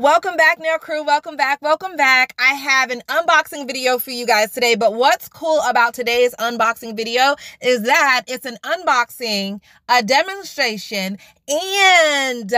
Welcome back, nail crew. Welcome back. Welcome back. I have an unboxing video for you guys today, but what's cool about today's unboxing video is that it's an unboxing, a demonstration, and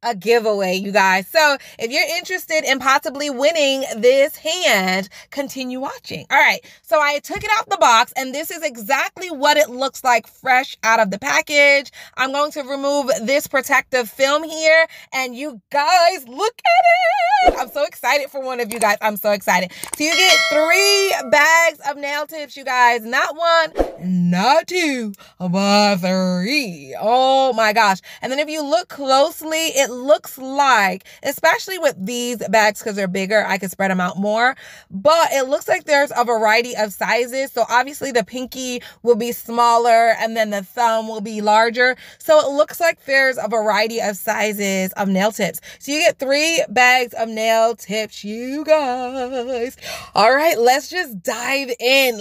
a giveaway, you guys. So if you're interested in possibly winning this hand, continue watching. All right, so I took it out the box, and this is exactly what it looks like fresh out of the package. I'm going to remove this protective film here, and you guys, look at it. I'm so excited for one of you guys. I'm so excited. So you get 3 bags of nail tips, you guys. Not 1, not 2, but 3. Oh my gosh. And then if you look closely, it looks like, especially with these bags because they're bigger, I can spread them out more, but it looks like there's a variety of sizes. So obviously the pinky will be smaller and then the thumb will be larger. So it looks like there's a variety of sizes of nail tips. So you get 3 bags of nail tips, you guys. All right, let's just dive in.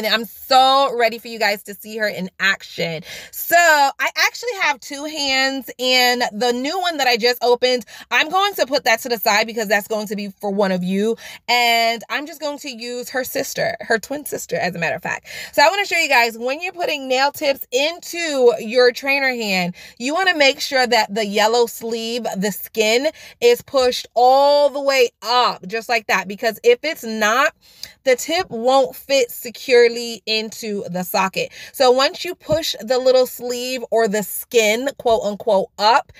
I'm so ready for you guys to see her in action. So I actually have 2 hands, and the new one that I just opened, I'm going to put that to the side because that's going to be for one of you, and I'm just going to use her sister, her twin sister, as a matter of fact. So I want to show you guys, when you're putting nail tips into your trainer hand, you want to make sure that the yellow sleeve, the skin, is pushed all the way up, just like that, because if it's not, the tip won't fit securely into the socket. So once you push the little sleeve or the skin, quote unquote, up,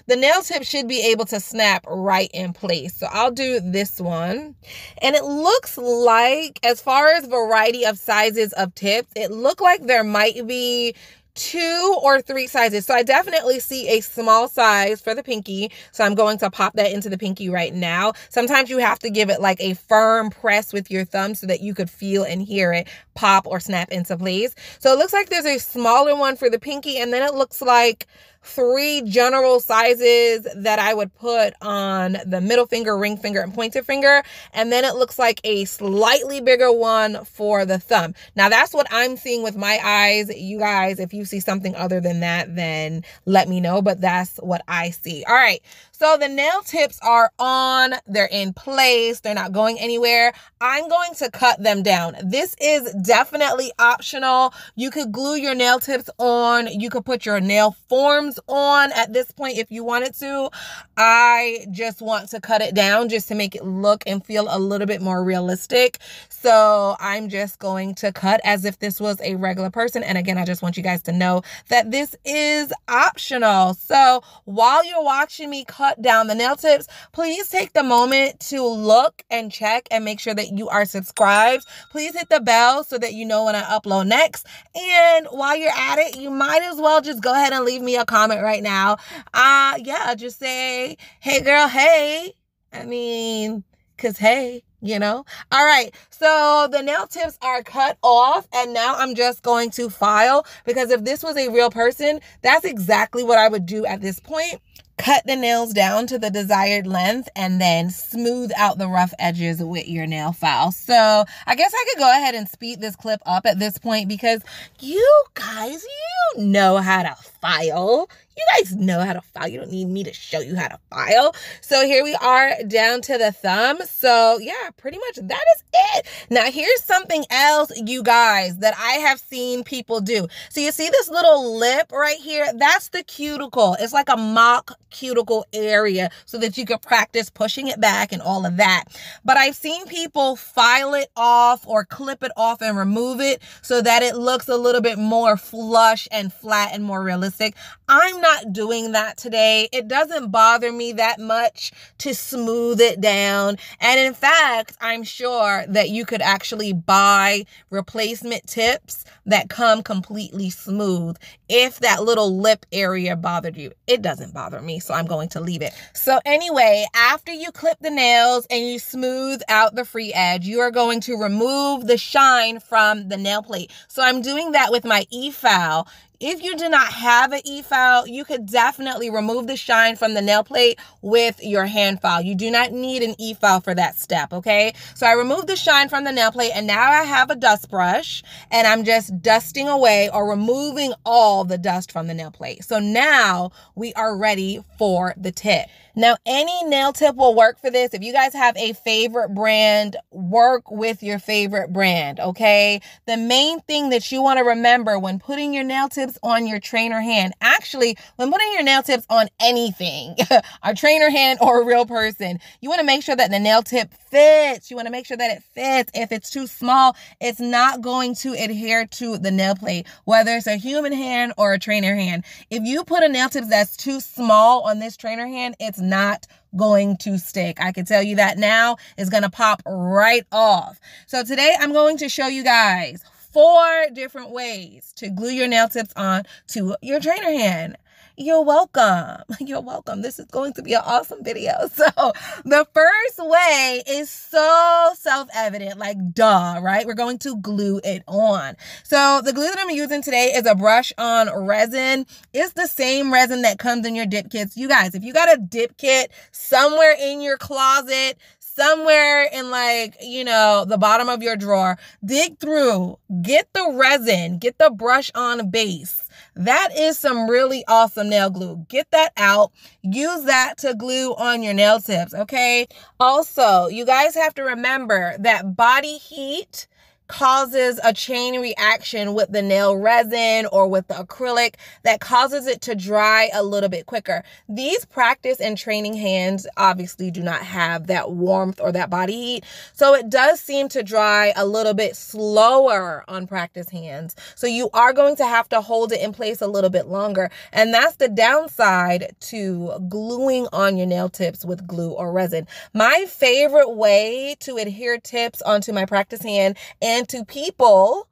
the nail tip should be able to snap right in place. So I'll do this one. And it looks like, as far as variety of sizes of tips, it looked like there might be 2 or 3 sizes. So I definitely see a small size for the pinky. So I'm going to pop that into the pinky right now. Sometimes you have to give it like a firm press with your thumb so that you could feel and hear it pop or snap into place. So it looks like there's a smaller one for the pinky, and then it looks like 3 general sizes that I would put on the middle finger, ring finger, and pointer finger. And then it looks like a slightly bigger one for the thumb. Now that's what I'm seeing with my eyes. You guys, if you see something other than that, then let me know, but that's what I see. All right, so the nail tips are on, they're in place, they're not going anywhere. I'm going to cut them down. This is definitely optional. You could glue your nail tips on, you could put your nail forms on at this point if you wanted to. I just want to cut it down just to make it look and feel a little bit more realistic. So I'm just going to cut as if this was a regular person. And again, I just want you guys to know that this is optional. So while you're watching me cut down the nail tips, please take the moment to look and check and make sure that you are subscribed. Please hit the bell so that you know when I upload next. And while you're at it, you might as well just go ahead and leave me a comment right now. Yeah, just say, hey girl, hey. I mean, cause hey, you know. All right, so the nail tips are cut off, and now I'm just going to file, because if this was a real person, that's exactly what I would do at this point. Cut the nails down to the desired length and then smooth out the rough edges with your nail file. So I guess I could go ahead and speed this clip up at this point, because you guys, you know how to file. You guys know how to file. You don't need me to show you how to file. So here we are down to the thumb. So yeah, pretty much that is it. Now here's something else, you guys, that I have seen people do. So you see this little lip right here? That's the cuticle. It's like a mock cuticle area so that you can practice pushing it back and all of that. But I've seen people file it off or clip it off and remove it so that it looks a little bit more flush and flat and more realistic. I'm not doing that today. It doesn't bother me that much to smooth it down. And in fact, I'm sure that you could actually buy replacement tips that come completely smooth if that little lip area bothered you. It doesn't bother me, so I'm going to leave it. So anyway, after you clip the nails and you smooth out the free edge, you are going to remove the shine from the nail plate. So I'm doing that with my e-file. If you do not have an e-file, you could definitely remove the shine from the nail plate with your hand file. You do not need an e-file for that step, okay? So I removed the shine from the nail plate, and now I have a dust brush, and I'm just dusting away or removing all the dust from the nail plate. So now we are ready for the tip. Now, any nail tip will work for this. If you guys have a favorite brand, work with your favorite brand, okay? The main thing that you want to remember when putting your nail tips on your trainer hand, actually, when putting your nail tips on anything, a trainer hand or a real person, you want to make sure that the nail tip fits. You want to make sure that it fits. If it's too small, it's not going to adhere to the nail plate, whether it's a human hand or a trainer hand. If you put a nail tip that's too small on this trainer hand, it's not going to stick. I can tell you that now. It's going to pop right off. So today I'm going to show you guys 4 different ways to glue your nail tips on to your trainer hand. You're welcome. You're welcome. This is going to be an awesome video. So the first way is so self-evident, like duh, right? We're going to glue it on. So the glue that I'm using today is a brush on resin. It's the same resin that comes in your dip kits. You guys, if you got a dip kit somewhere in your closet, somewhere in the bottom of your drawer, dig through, get the resin, get the brush on base. That is some really awesome nail glue. Get that out. Use that to glue on your nail tips, okay? Also, you guys have to remember that body heat causes a chain reaction with the nail resin or with the acrylic that causes it to dry a little bit quicker. These practice and training hands obviously do not have that warmth or that body heat, so it does seem to dry a little bit slower on practice hands. So you are going to have to hold it in place a little bit longer, and that's the downside to gluing on your nail tips with glue or resin. My favorite way to adhere tips onto my practice hand and to people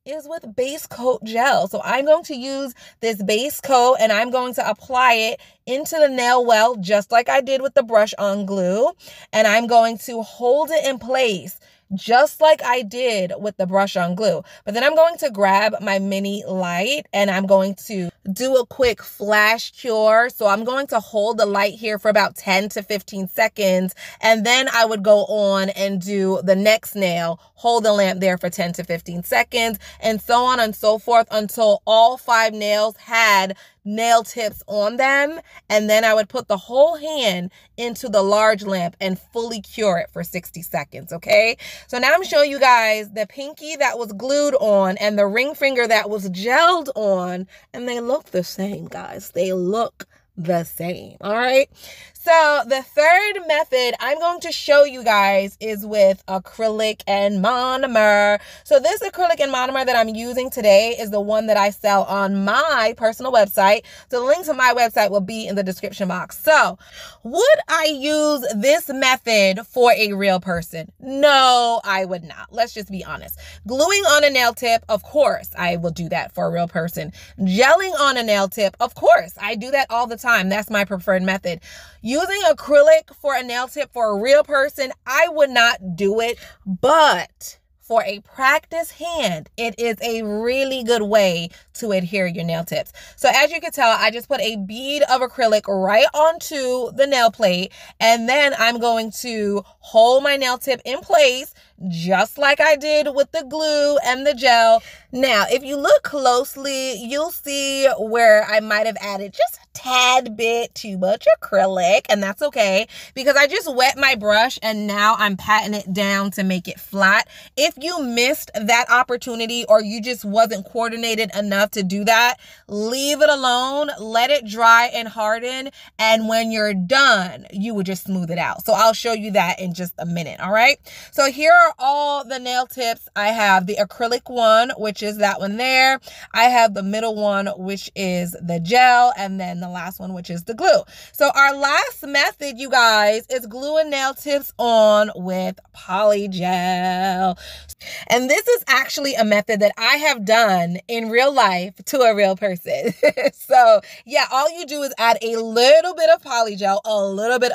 is with base coat gel. So I'm going to use this base coat and I'm going to apply it into the nail well just like I did with the brush on glue, and I'm going to hold it in place just like I did with the brush on glue. But then I'm going to grab my mini light and I'm going to do a quick flash cure. So I'm going to hold the light here for about 10 to 15 seconds. And then I would go on and do the next nail, hold the lamp there for 10 to 15 seconds, and so on and so forth until all 5 nails had nail tips on them. And then I would put the whole hand into the large lamp and fully cure it for 60 seconds, okay? So now I'm showing you guys the pinky that was glued on and the ring finger that was gelled on, and they look the same, guys. They look the same, all right? So the third method I'm going to show you guys is with acrylic and monomer. So this acrylic and monomer that I'm using today is the one that I sell on my personal website. So the link to my website will be in the description box. So would I use this method for a real person? No, I would not. Let's just be honest. Gluing on a nail tip, of course, I will do that for a real person. Gelling on a nail tip, of course, I do that all the time. That's my preferred method. Using acrylic for a nail tip for a real person, I would not do it, but for a practice hand, it is a really good way to adhere your nail tips. So as you can tell, I just put a bead of acrylic right onto the nail plate, and then I'm going to hold my nail tip in place just like I did with the glue and the gel. Now, if you look closely, you'll see where I might have added just a tad bit too much acrylic, and that's okay because I just wet my brush and now I'm patting it down to make it flat. If you missed that opportunity or you just wasn't coordinated enough to do that, leave it alone, let it dry and harden, and when you're done, you would just smooth it out. So I'll show you that in just a minute, all right? So here are all the nail tips. I have the acrylic one, which is that one there. I have the middle one, which is the gel, and then the last one, which is the glue. So our last method, you guys, is gluing nail tips on with poly gel. And this is actually a method that I have done in real life to a real person. So yeah, all you do is add a little bit of poly gel, a little bit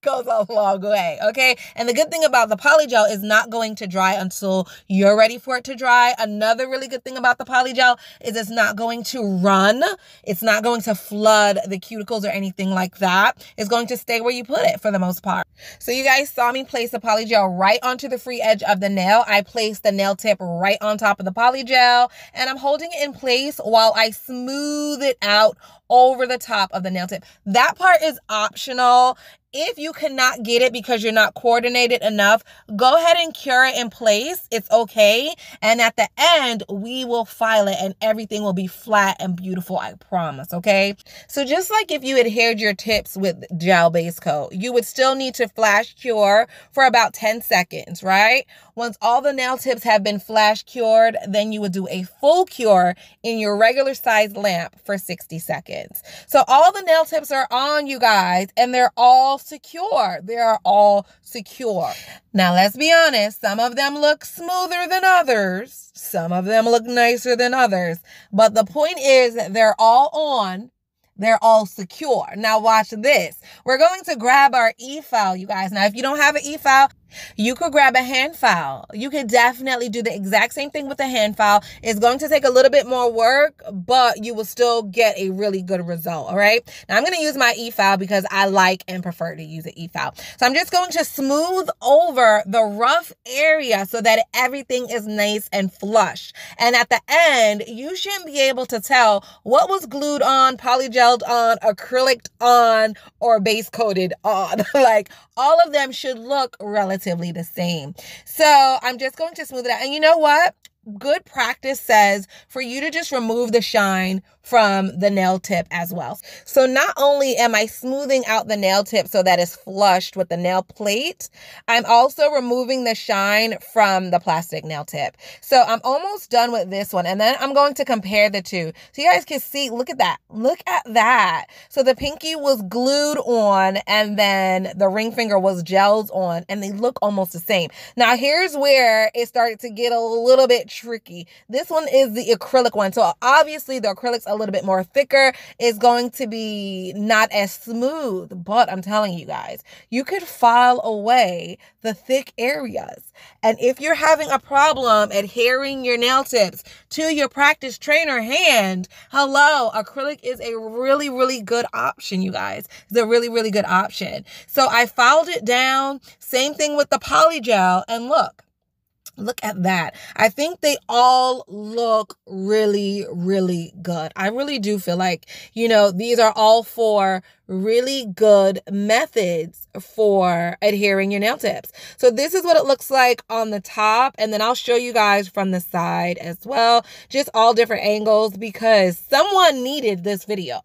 goes a long way, okay? And the good thing thing about the polygel is not going to dry until you're ready for it to dry. Another really good thing about the polygel is it's not going to run. It's not going to flood the cuticles or anything like that. It's going to stay where you put it for the most part. So you guys saw me place the polygel right onto the free edge of the nail. I placed the nail tip right on top of the polygel, and I'm holding it in place while I smooth it out over the top of the nail tip. That part is optional. If you cannot get it because you're not coordinated enough, go ahead and cure it in place. It's okay. And at the end, we will file it and everything will be flat and beautiful, I promise, okay? So just like if you adhered your tips with gel base coat, you would still need to flash cure for about 10 seconds, right? Once all the nail tips have been flash cured, then you would do a full cure in your regular size lamp for 60 seconds. So all the nail tips are on, you guys, and they're all secure. They are all secure. Now, let's be honest. Some of them look smoother than others. Some of them look nicer than others. But the point is that they're all on. They're all secure. Now watch this. We're going to grab our e-file, you guys. Now, if you don't have an e-file, you could grab a hand file. You could definitely do the exact same thing with a hand file. It's going to take a little bit more work, but you will still get a really good result, all right? Now, I'm going to use my e-file because I like and prefer to use an e-file. So I'm just going to smooth over the rough area so that everything is nice and flush. And at the end, you should be able to tell what was glued on, polygeled on, acrylic on, or base coated on. Like, all of them should look relatively the same. So I'm just going to smooth it out. And you know what? Good practice says for you to just remove the shine from the nail tip as well. So not only am I smoothing out the nail tip so that it's flushed with the nail plate, I'm also removing the shine from the plastic nail tip. So I'm almost done with this one. And then I'm going to compare the two. So you guys can see, look at that. Look at that. So the pinky was glued on and then the ring finger was gelled on, and they look almost the same. Now here's where it started to get a little bit tricky. This one is the acrylic one. So obviously the acrylic's a little bit more thicker. It's going to be not as smooth, but I'm telling you guys, you could file away the thick areas. And if you're having a problem adhering your nail tips to your practice trainer hand, hello, acrylic is a really, really good option, you guys. It's a really, really good option. So I filed it down. Same thing with the polygel, and look at that. I think they all look really, really good. I really do feel like, you know, these are all four really good methods for adhering your nail tips. So this is what it looks like on the top, and then I'll show you guys from the side as well, just all different angles, because someone needed this video.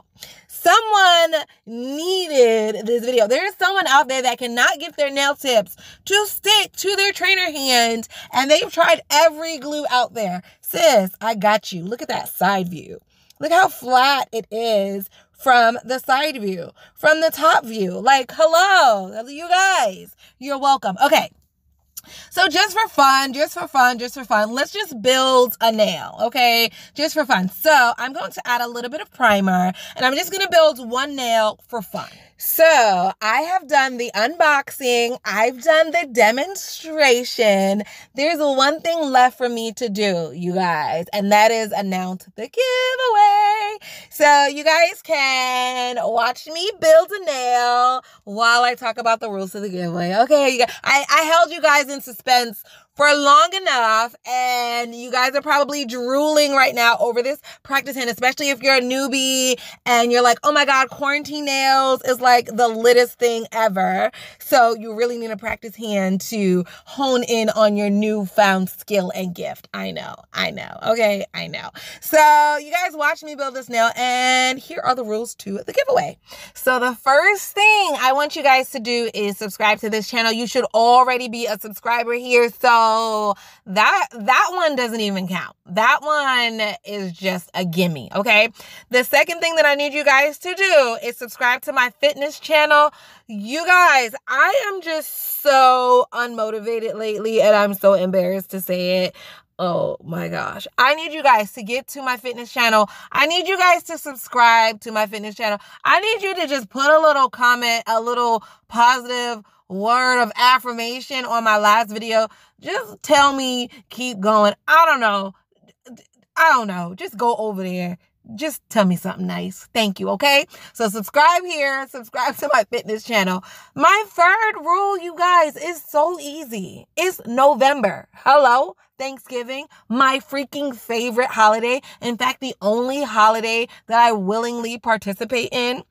Someone needed this video. There is someone out there that cannot get their nail tips to stick to their trainer hand, and they've tried every glue out there. Sis, I got you. Look at that side view. Look how flat it is from the side view, from the top view. Like, hello, you guys. You're welcome. Okay. So just for fun, let's just build a nail, okay? Just for fun. So I'm going to add a little bit of primer, and I'm just going to build one nail for fun. So I have done the unboxing. I've done the demonstration. There's one thing left for me to do, you guys, and that is announce the giveaway. So you guys can watch me build a nail while I talk about the rules of the giveaway. Okay, you guys, I held you guys in suspense for long enough, and you guys are probably drooling right now over this practice hand, especially if you're a newbie and you're like, oh my God, quarantine nails is like the littest thing ever. So you really need a practice hand to hone in on your newfound skill and gift. I know. Okay, I know. So you guys watch me build this nail, and here are the rules to the giveaway. So the first thing I want you guys to do is subscribe to this channel. You should already be a subscriber here, so that one doesn't even count. That one is just a gimme, okay? The second thing that I need you guys to do is subscribe to my fitness channel. You guys, I am just so unmotivated lately, and I'm so embarrassed to say it. Oh my gosh. I need you guys to get to my fitness channel. I need you guys to subscribe to my fitness channel. I need you to just put a little comment, a little positive word of affirmation on my last video. Just tell me, keep going. I don't know. Just go over there. Just tell me something nice. Thank you, okay? So subscribe here. Subscribe to my fitness channel. My third rule, you guys, is so easy. It's November. Hello? Thanksgiving, my freaking favorite holiday. In fact, the only holiday that I willingly participate in.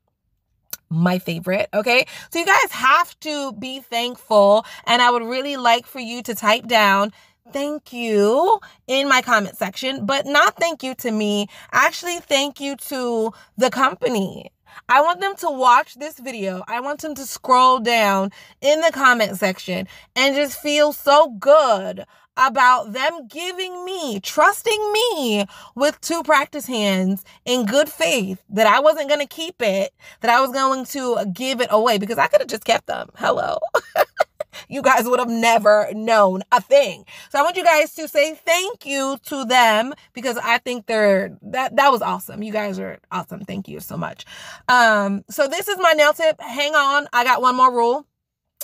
My favorite, okay? So you guys have to be thankful, and I would really like for you to type down thank you in my comment section, but not thank you to me. Actually, thank you to the company. I want them to watch this video. I want them to scroll down in the comment section and just feel so good about them giving me, trusting me with 2 practice hands in good faith that I wasn't going to keep it, that I was going to give it away, because I could have just kept them. Hello. You guys would have never known a thing. So I want you guys to say thank you to them, because I think that was awesome. You guys are awesome. Thank you so much. So this is my nail tip. Hang on. I got one more rule.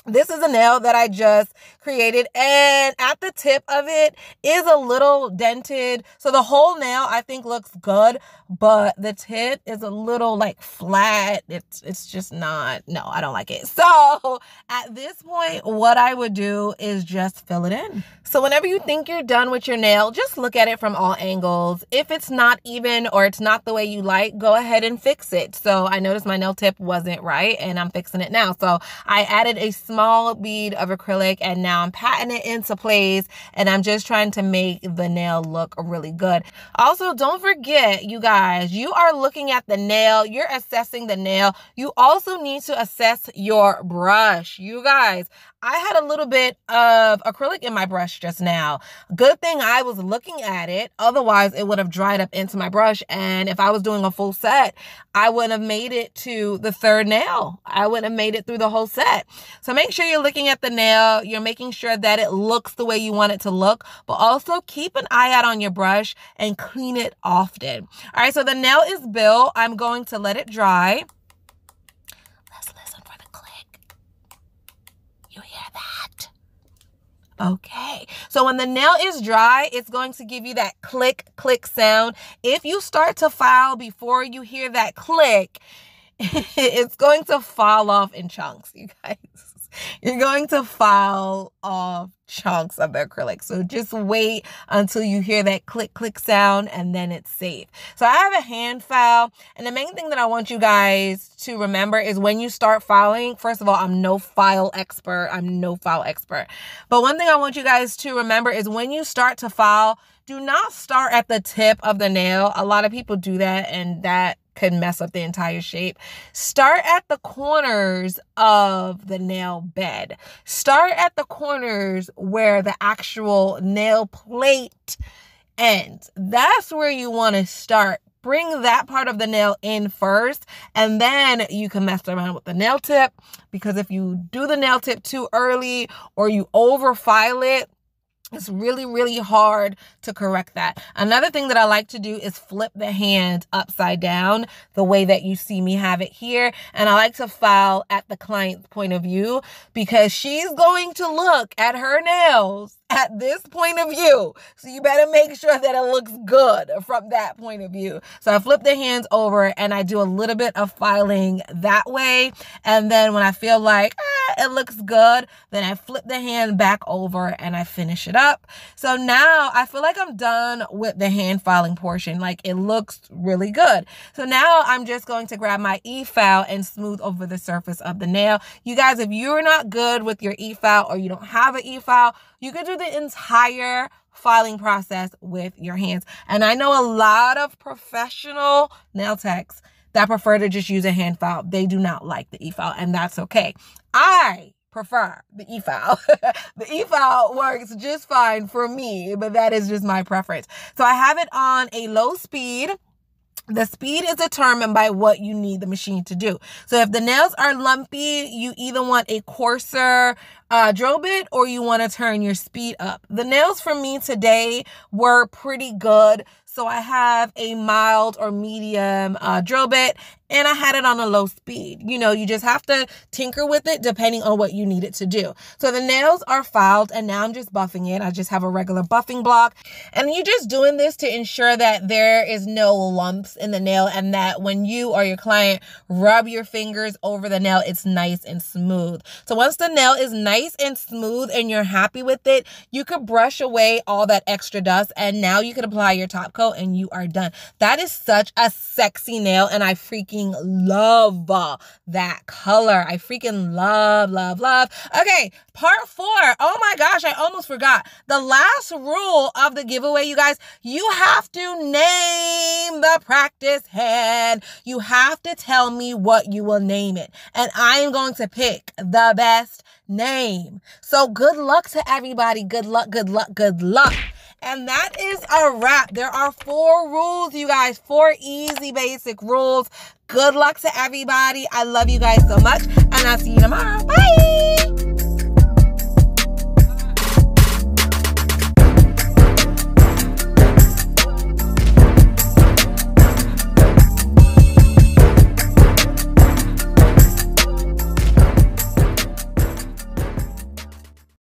This is a nail that I just created, and at the tip of it is a little dented. So the whole nail I think looks good, but the tip is a little like flat. It's just not, no, I don't like it. So at this point, what I would do is just fill it in. So whenever you think you're done with your nail, just look at it from all angles. If it's not even or it's not the way you like, go ahead and fix it. So I noticed my nail tip wasn't right, and I'm fixing it now. So I added a small bead of acrylic, and now I'm patting it into place, and I'm just trying to make the nail look really good. Also, don't forget, you guys, you are looking at the nail, you're assessing the nail. You also need to assess your brush. You guys, I had a little bit of acrylic in my brush just now. Good thing I was looking at it. Otherwise, it would have dried up into my brush. And if I was doing a full set, I wouldn't have made it to the 3rd nail. I wouldn't have made it through the whole set. So make sure you're looking at the nail. You're making sure that it looks the way you want it to look. But also keep an eye out on your brush and clean it often. All right, so the nail is built. I'm going to let it dry. You hear that? Okay. So when the nail is dry, it's going to give you that click, click sound. If you start to file before you hear that click, it's going to fall off in chunks, you guys. You're going to file off chunks of the acrylic. So just wait until you hear that click, click sound, and then it's safe. So I have a hand file, and the main thing that I want you guys to remember is when you start filing, first of all, I'm no file expert. But one thing I want you guys to remember is when you start to file, do not start at the tip of the nail. A lot of people do that, and that could mess up the entire shape. Start at the corners of the nail bed. Start at the corners where the actual nail plate ends. That's where you want to start. Bring that part of the nail in first, and then you can mess around with the nail tip, because if you do the nail tip too early or you over file it, it's really, really hard to correct that. Another thing that I like to do is flip the hand upside down the way that you see me have it here. And I like to file at the client's point of view, because she's going to look at her nails at this point of view. So you better make sure that it looks good from that point of view. So I flip the hands over and I do a little bit of filing that way. And then when I feel like it looks good, then I flip the hand back over and I finish it up. So now I feel like I'm done with the hand filing portion. Like, it looks really good. So now I'm just going to grab my e-file and smooth over the surface of the nail. You guys, if you're not good with your e-file or you don't have an e-file, you can do the entire filing process with your hands. And I know a lot of professional nail techs that prefer to just use a hand file. They do not like the e-file, and that's okay. I prefer the e-file. The e-file works just fine for me, but that is just my preference. So I have it on a low speed. The speed is determined by what you need the machine to do. So if the nails are lumpy, you either want a coarser drill bit or you want to turn your speed up. The nails for me today were pretty good. So I have a mild or medium drill bit, and I had it on a low speed. You know, you just have to tinker with it depending on what you need it to do. So the nails are filed, and now I'm just buffing it. I just have a regular buffing block. And you're just doing this to ensure that there is no lumps in the nail, and that when you or your client rub your fingers over the nail, it's nice and smooth. So once the nail is nice and smooth and you're happy with it, you could brush away all that extra dust, and now you can apply your top coat and you are done. That is such a sexy nail, and I freaking love that color. I freaking love. Okay, part 4. Oh my gosh, I almost forgot. The last rule of the giveaway, you guys, you have to name the practice hand. You have to tell me what you will name it, and I am going to pick the best name. So good luck to everybody. Good luck. And that is a wrap. There are 4 rules, you guys. 4 easy, basic rules. Good luck to everybody. I love you guys so much, and I'll see you tomorrow. Bye.